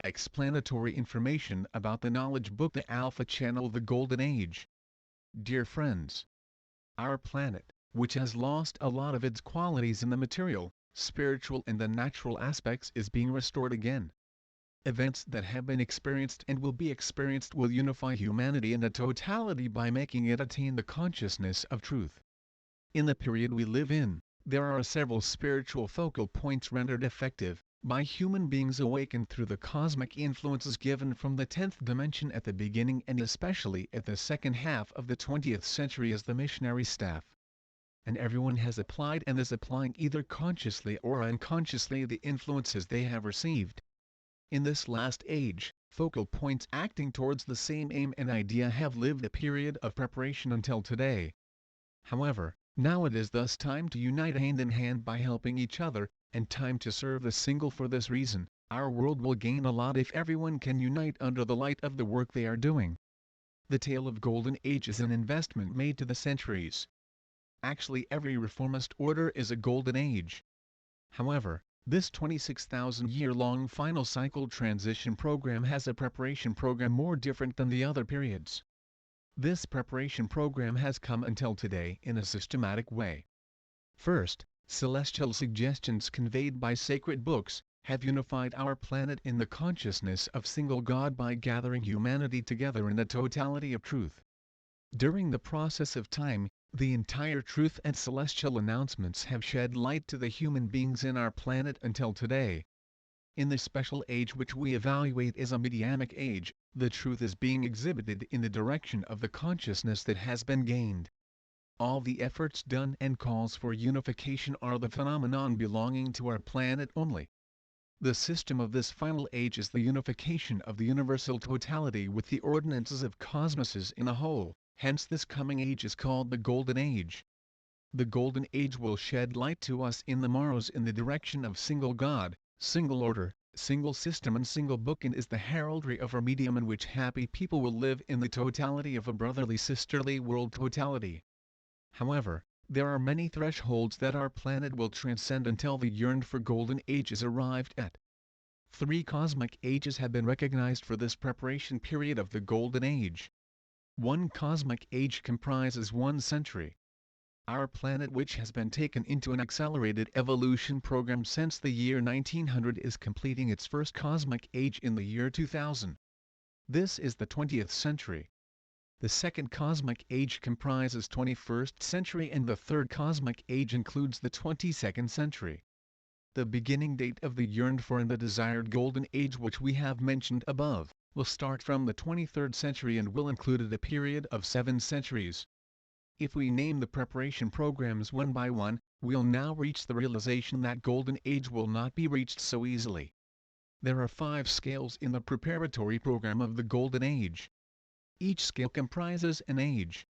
explanatory information about the knowledge book, the Alpha Channel, the Golden Age. Dear friends, our planet, which has lost a lot of its qualities in the material, spiritual and the natural aspects, is being restored again. Events that have been experienced and will be experienced will unify humanity in a totality by making it attain the consciousness of truth. In the period we live in, there are several spiritual focal points rendered effective by human beings awakened through the cosmic influences given from the 10th dimension at the beginning and especially at the second half of the 20th century as the missionary staff. And everyone has applied and is applying either consciously or unconsciously the influences they have received. In this last age, focal points acting towards the same aim and idea have lived a period of preparation until today. However, now it is thus time to unite hand in hand by helping each other, and time to serve the single. For this reason, our world will gain a lot if everyone can unite under the light of the work they are doing. The tale of Golden Age is an investment made to the centuries. Actually, every reformist order is a Golden Age. However, this 26,000-year-long final cycle transition program has a preparation program more different than the other periods. This preparation program has come until today in a systematic way. First, celestial suggestions conveyed by sacred books have unified our planet in the consciousness of single God by gathering humanity together in the totality of truth. During the process of time, the entire truth and celestial announcements have shed light to the human beings in our planet until today. In the special age which we evaluate as a mediamic age, the truth is being exhibited in the direction of the consciousness that has been gained. All the efforts done and calls for unification are the phenomenon belonging to our planet only. The system of this final age is the unification of the universal totality with the ordinances of cosmoses in a whole, hence this coming age is called the Golden Age. The Golden Age will shed light to us in the morrows in the direction of single God, single order, single system and single book, and is the heraldry of our medium in which happy people will live in the totality of a brotherly sisterly world totality. However, there are many thresholds that our planet will transcend until the yearned for Golden Age is arrived at. 3 cosmic ages have been recognized for this preparation period of the Golden Age. 1 cosmic age comprises 1 century. Our planet, which has been taken into an accelerated evolution program since the year 1900, is completing its first cosmic age in the year 2000. This is the 20th century. The second cosmic age comprises 21st century and the third cosmic age includes the 22nd century. The beginning date of the yearned for and the desired Golden Age which we have mentioned above, will start from the 23rd century and will include a period of 7 centuries. If we name the preparation programs one by one, we'll now reach the realization that Golden Age will not be reached so easily. There are 5 scales in the preparatory program of the Golden Age. Each scale comprises an age.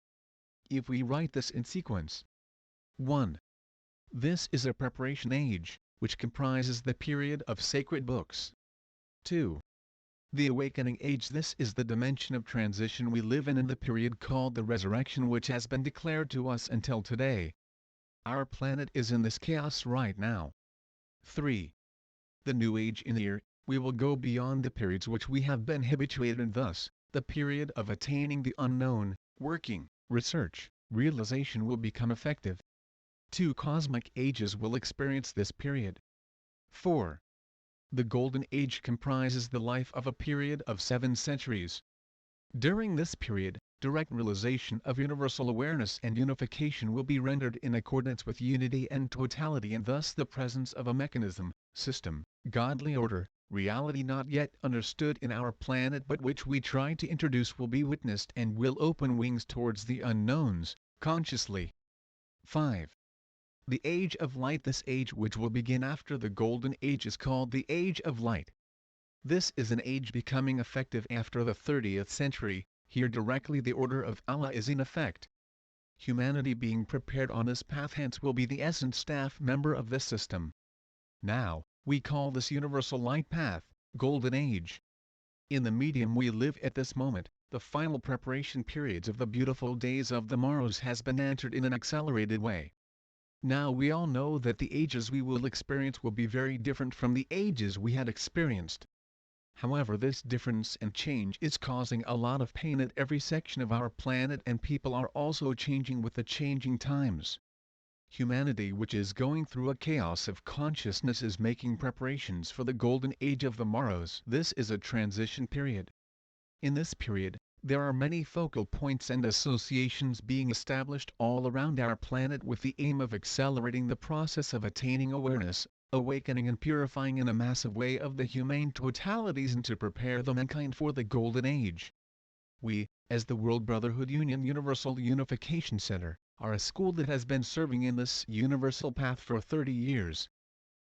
If we write this in sequence. 1. This is a preparation age, which comprises the period of sacred books. 2. The awakening age. This is the dimension of transition we live in the period called the resurrection which has been declared to us until today. Our planet is in this chaos right now. 3. The new age. In here, we will go beyond the periods which we have been habituated and thus, the period of attaining the unknown, working, research, realization will become effective. 2 cosmic ages will experience this period. 4. The Golden Age comprises the life of a period of 7 centuries. During this period, direct realization of universal awareness and unification will be rendered in accordance with unity and totality, and thus the presence of a mechanism, system, godly order, reality not yet understood in our planet but which we try to introduce will be witnessed and will open wings towards the unknowns, consciously. 5. The Age of Light. This age which will begin after the Golden Age is called the Age of Light. This is an age becoming effective after the 30th century, here directly the order of Allah is in effect. Humanity being prepared on this path hence will be the essence staff member of this system. Now, we call this universal light path, Golden Age. In the medium we live at this moment, the final preparation periods of the beautiful days of the morrows has been entered in an accelerated way. Now we all know that the ages we will experience will be very different from the ages we had experienced. However, this difference and change is causing a lot of pain at every section of our planet, and people are also changing with the changing times. Humanity, which is going through a chaos of consciousness, is making preparations for the golden age of the morrows. This is a transition period. In this period, there are many focal points and associations being established all around our planet with the aim of accelerating the process of attaining awareness, awakening and purifying in a massive way of the humane totalities, and to prepare the mankind for the golden age. We, as the World Brotherhood Union Universal Unification Center, are a school that has been serving in this universal path for 30 years.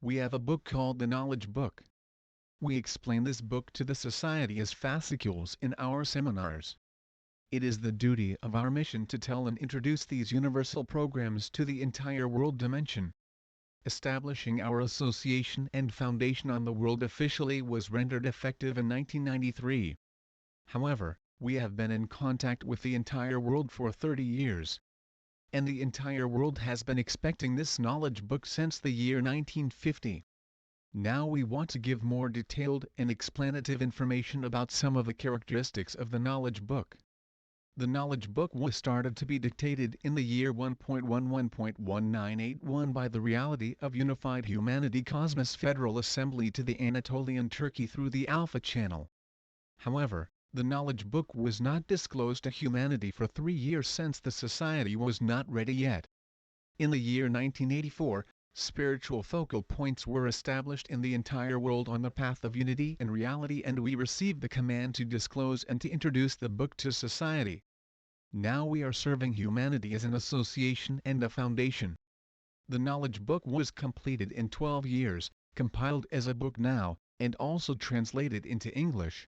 We have a book called the Knowledge Book. We explain this book to the society as fascicles in our seminars. It is the duty of our mission to tell and introduce these universal programs to the entire world dimension. Establishing our association and foundation on the world officially was rendered effective in 1993. However, we have been in contact with the entire world for 30 years. And the entire world has been expecting this knowledge book since the year 1950. Now we want to give more detailed and explanative information about some of the characteristics of the knowledge book. The knowledge book was started to be dictated in the year 1.11.1981 by the Reality of Unified Humanity Cosmos Federal Assembly to the Anatolian Turkey through the Alpha Channel. However, the knowledge book was not disclosed to humanity for 3 years since the society was not ready yet. In the year 1984, spiritual focal points were established in the entire world on the path of unity and reality, and we received the command to disclose and to introduce the book to society. Now we are serving humanity as an association and a foundation. The knowledge book was completed in 12 years, compiled as a book now, and also translated into English.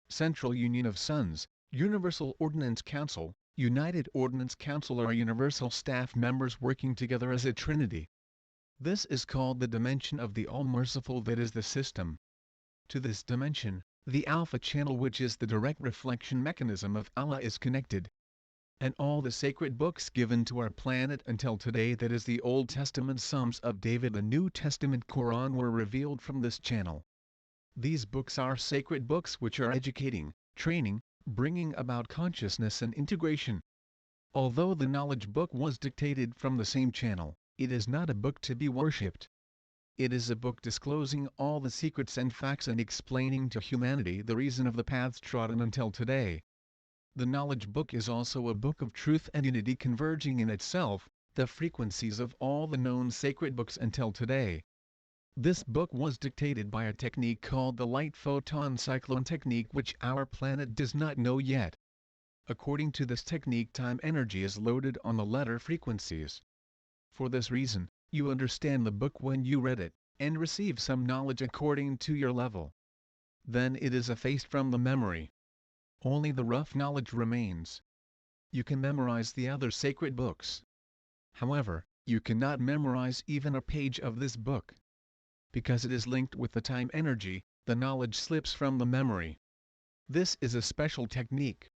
Central Union of Sons, Universal Ordinance Council, United Ordinance Council are universal staff members working together as a trinity. This is called the dimension of the All-Merciful, that is the system. To this dimension, the Alpha Channel, which is the direct reflection mechanism of Allah, is connected. And all the sacred books given to our planet until today, that is the Old Testament, Psalms of David, the New Testament, Quran, were revealed from this channel. These books are sacred books which are educating, training, bringing about consciousness and integration. Although the knowledge book was dictated from the same channel, it is not a book to be worshipped. It is a book disclosing all the secrets and facts and explaining to humanity the reason of the paths trodden until today. The knowledge book is also a book of truth and unity, converging in itself the frequencies of all the known sacred books until today. This book was dictated by a technique called the light photon cyclone technique, which our planet does not know yet. According to this technique, time energy is loaded on the letter frequencies. For this reason, you understand the book when you read it, and receive some knowledge according to your level. Then it is effaced from the memory. Only the rough knowledge remains. You can memorize the other sacred books. However, you cannot memorize even a page of this book. Because it is linked with the time energy, the knowledge slips from the memory. This is a special technique.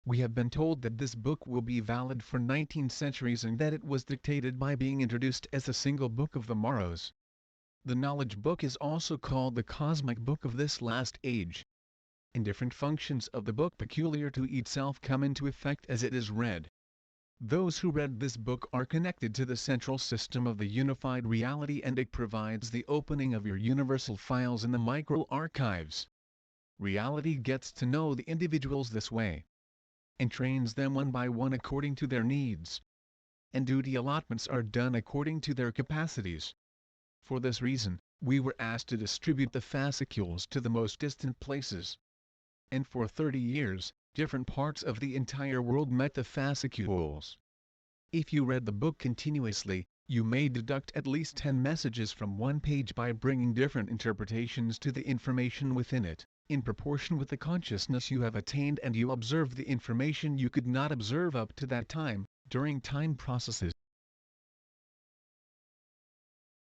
We have been told that this book will be valid for 19 centuries and that it was dictated by being introduced as a single book of the morrows. The knowledge book is also called the cosmic book of this last age. And different functions of the book peculiar to each self come into effect as it is read. Those who read this book are connected to the central system of the unified reality, and it provides the opening of your universal files in the micro-archives. Reality gets to know the individuals this way, and trains them one by one according to their needs. And duty allotments are done according to their capacities. For this reason, we were asked to distribute the fascicules to the most distant places. And for 30 years, different parts of the entire world met the fascicules. If you read the book continuously, you may deduct at least 10 messages from one page by bringing different interpretations to the information within it, in proportion with the consciousness you have attained, and you observe the information you could not observe up to that time, during time processes.